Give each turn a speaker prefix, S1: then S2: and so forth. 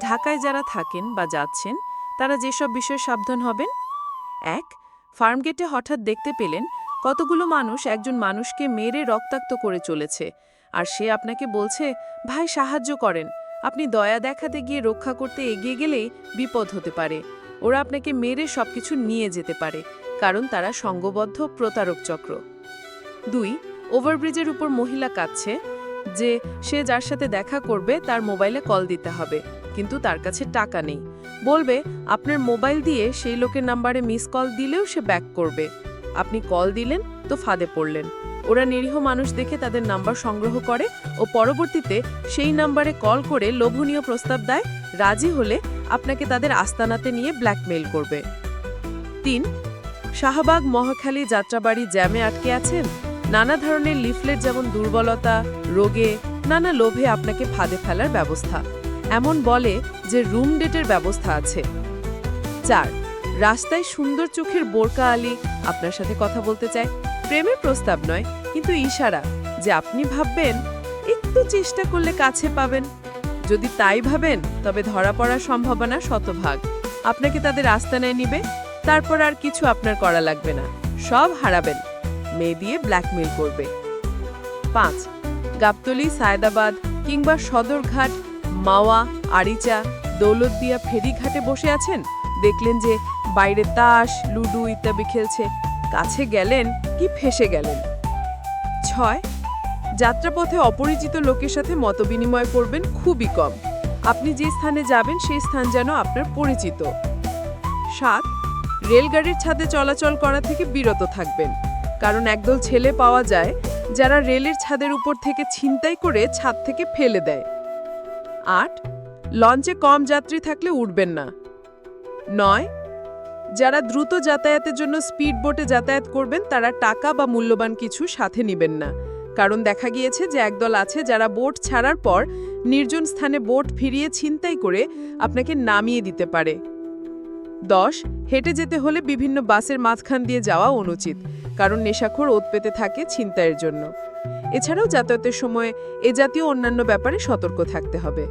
S1: ঢাকায় যারা থাকেন বা যাচ্ছেন তারা যেসব বিষয়ে সাবধান হবেন: ১. ফার্মগেটে হঠাৎ দেখতে পেলেন কতগুলো মানুষ একজন মানুষকে মেরে রক্তাক্ত করে চলেছে, আর সে আপনাকে বলছে, ভাই সাহায্য করেন। আপনি দয়া দেখাতে গিয়ে রক্ষা করতে এগিয়ে গেলেই বিপদ হতে পারে। ওরা আপনাকে মেরে সবকিছু নিয়ে যেতে পারে, কারণ তারা সঙ্গবদ্ধ প্রতারক চক্র। ২. ওভারব্রিজের উপর মহিলা কাঁদছে যে সে যার সাথে দেখা করবে তার মোবাইলে কল দিতে হবে, কিন্তু তার কাছে টাকা নেই। বলবে আপনার মোবাইল দিয়ে সেই লোকের নাম্বারে মিস কল দিলেও সে ব্যাক করবে। আপনি কল দিলেন তো ফাঁদে পড়লেন। ওরা নিরীহ মানুষ দেখে তাদের নাম্বার সংগ্রহ করে ও পরবর্তীতে সেই নাম্বারে কল করে লোভনীয় প্রস্তাব দেয়, রাজি হলে আপনাকে তাদের আস্তানাতে নিয়ে ব্ল্যাকমেইল করবে। ৩. শাহবাগ মহাখালী যাত্রাবাড়ি জ্যামে আটকে আছেন। নানা ধরনের লিফলেট যেমন দুর্বলতা, রোগে, নানা লোভে আপনাকে ফাঁদে ফেলার ব্যবস্থা। এমন বলে যে রুম ডেটের ব্যবস্থা আছে। ৪. রাস্তায় সুন্দর চোখের বোরকা আলী আপনার সাথে কথা বলতে চায়। প্রেমের প্রস্তাব নয়, কিন্তু ইশারা যে আপনি ভাববেন একটু চেষ্টা করলে কাছে পাবেন। যদি তাই ভাবেন তবে ধরা পড়ার সম্ভাবনা শতভাগ। আপনাকে তাদের আস্তানায় নিবে, তারপর আর কিছু আপনার করা লাগবে না, সব হারাবেন। মেয়ে দিয়ে ব্ল্যাকমেইল করবে। ৫. গাবতলী, সায়দাবাদ কিংবা সদরঘাট, মাওয়া, আরিচা, দৌলতদিয়া ফেরিঘাটে বসে আছেন। দেখলেন যে বাইরে তাস, লুডু ইত্যাদি খেলছে। কাছে গেলেন কি ফেঁসে গেলেন। ৬. যাত্রাপথে অপরিচিত লোকের সাথে মতবিনিময় করবেন খুবই কম। আপনি যে স্থানে যাবেন সেই স্থান যেন আপনার পরিচিত। ৭. রেলগাড়ির ছাদে চলাচল করা থেকে বিরত থাকবেন, কারণ একদল ছেলে পাওয়া যায় যারা রেলের ছাদের উপর থেকে ছিনতাই করে ছাদ থেকে ফেলে দেয়। ৮. লঞ্চে কম যাত্রী থাকলে উঠবেন না। ৯. যারা দ্রুত যাতায়াতের জন্য স্পিড বোটে যাতায়াত করবেন তারা টাকা বা মূল্যবান কিছু সাথে নেবেন না, কারণ দেখা গিয়েছে যে একদল আছে যারা বোট ছাড়ার পর নির্জন স্থানে বোট ফিরিয়ে ছিনতাই করে আপনাকে নামিয়ে দিতে পারে। ১০. হেঁটে যেতে হলে বিভিন্ন বাসের মাঝখান দিয়ে যাওয়া অনুচিত, কারণ নেশাখোর ওত পেতে থাকে ছিনতাইয়ের জন্য। এছাড়াও যাতায়াতের সময় এ জাতীয় অন্যান্য ব্যাপারে সতর্ক থাকতে হবে।